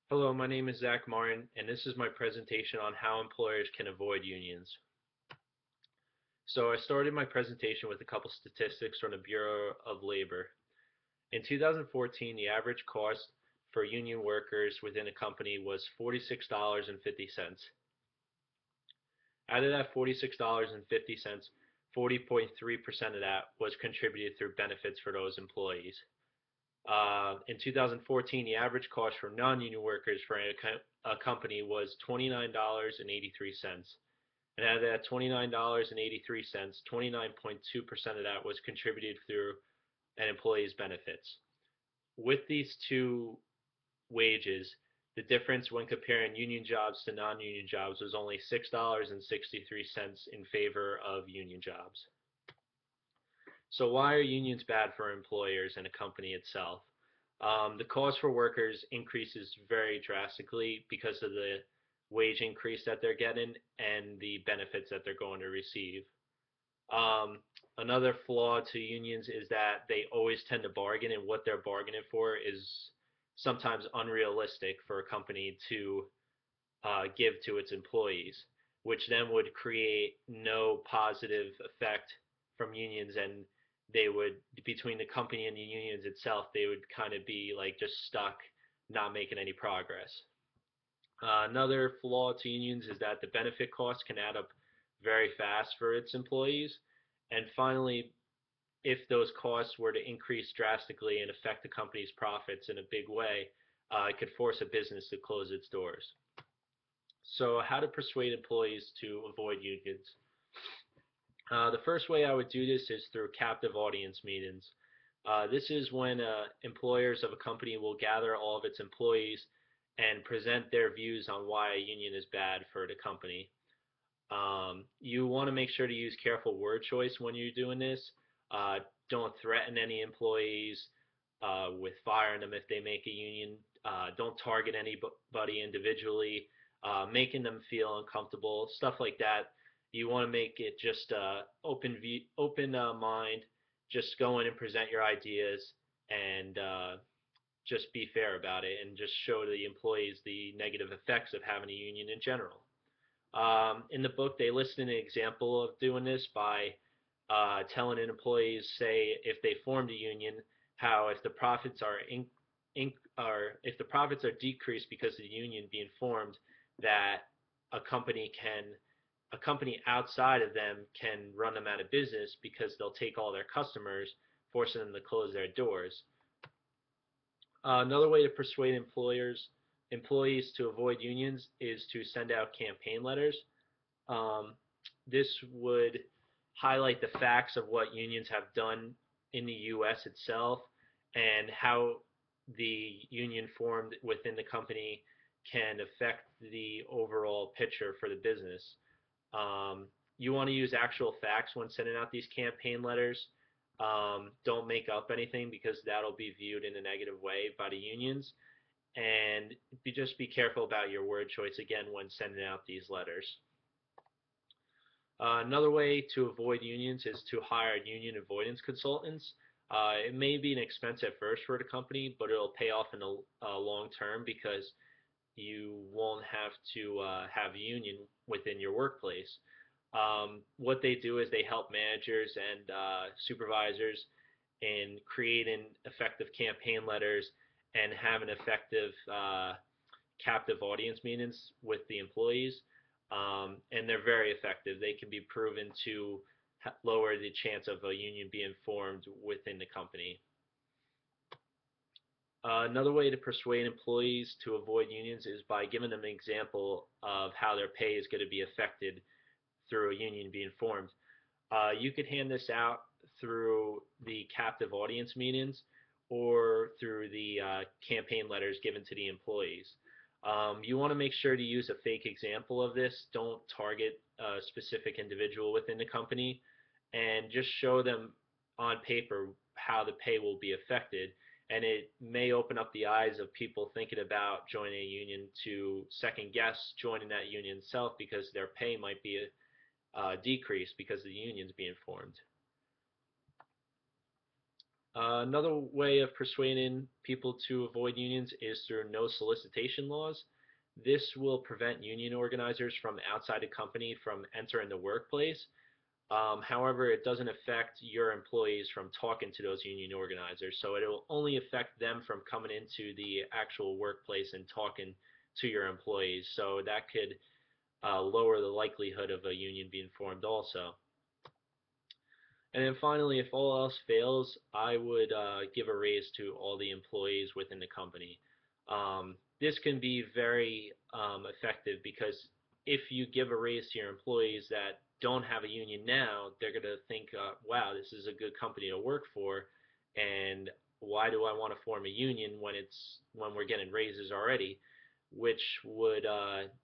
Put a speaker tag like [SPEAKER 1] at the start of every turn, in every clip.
[SPEAKER 1] Hello, my name is Zach Martin, and this is my presentation on how employers can avoid unions. So I started my presentation with a couple statistics from the Bureau of Labor. In 2014, the average cost for union workers within a company was $46.50. Out of that $46.50, 40.3% of that was contributed through benefits for those employees. In 2014, the average cost for non-union workers for a company was $29.83. And out of that $29.83, 29.2% of that was contributed through an employee's benefits. With these two wages, the difference when comparing union jobs to non-union jobs was only $6.63 in favor of union jobs. So why are unions bad for employers and a company itself? The cost for workers increases very drastically because of the wage increase that they're getting and the benefits that they're going to receive. Another flaw to unions is that they always tend to bargain, and what they're bargaining for is sometimes unrealistic for a company to give to its employees, which then would create no positive effect from unions, and they would, between the company and the unions itself, they would kind of be like just stuck, not making any progress. Another flaw to unions is that the benefit costs can add up very fast for its employees. And finally, if those costs were to increase drastically and affect the company's profits in a big way, it could force a business to close its doors. So, how to persuade employees to avoid unions? The first way I would do this is through captive audience meetings. This is when employers of a company will gather all of its employees and present their views on why a union is bad for the company. You want to make sure to use careful word choice when you're doing this. Don't threaten any employees with firing them if they make a union. Don't target anybody individually, making them feel uncomfortable, stuff like that. You want to make it just open mind. Just go in and present your ideas and just be fair about it and just show the employees the negative effects of having a union in general. In the book, they list an example of doing this by telling an employees, say, if they formed a union, how if the profits are or if the profits are decreased because of the union being formed, that a company can a company outside of them can run them out of business because they'll take all their customers, forcing them to close their doors. Another way to persuade employees to avoid unions is to send out campaign letters. Um, this would highlight the facts of what unions have done in the U.S. itself and how the union formed within the company can affect the overall picture for the business. You want to use actual facts when sending out these campaign letters. Don't make up anything because that'll be viewed in a negative way by the unions. And just be careful about your word choice again when sending out these letters. Another way to avoid unions is to hire union avoidance consultants. It may be an expense at first for the company, but it'll pay off in the long term because you won't have to have a union within your workplace. What they do is they help managers and supervisors in creating effective campaign letters and having effective captive audience meetings with the employees. And they're very effective. They can be proven to lower the chance of a union being formed within the company. Another way to persuade employees to avoid unions is by giving them an example of how their pay is going to be affected through a union being formed. You could hand this out through the captive audience meetings or through the campaign letters given to the employees. You want to make sure to use a fake example of this. Don't target a specific individual within the company and just show them on paper how the pay will be affected. And it may open up the eyes of people thinking about joining a union to second guess joining that union itself because their pay might be decreased because the union's being formed. Another way of persuading people to avoid unions is through no solicitation laws. This will prevent union organizers from outside a company from entering the workplace. However, it doesn't affect your employees from talking to those union organizers. So it will only affect them from coming into the actual workplace and talking to your employees. So that could lower the likelihood of a union being formed also. And then finally, if all else fails, I would give a raise to all the employees within the company. This can be very effective because if you give a raise to your employees that don't have a union now, they're going to think, wow, this is a good company to work for, and why do I want to form a union when we're getting raises already, which would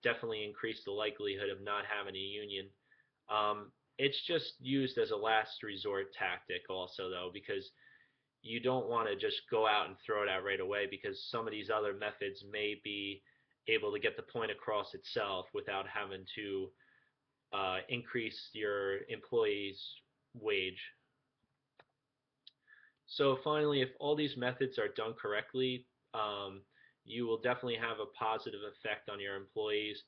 [SPEAKER 1] definitely increase the likelihood of not having a union. It's just used as a last resort tactic also though, because you don't want to just go out and throw it out right away, because some of these other methods may be able to get the point across itself without having to increase your employee's wage. So finally, if all these methods are done correctly, you will definitely have a positive effect on your employees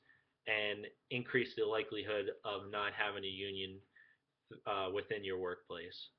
[SPEAKER 1] and increase the likelihood of not having a union within your workplace.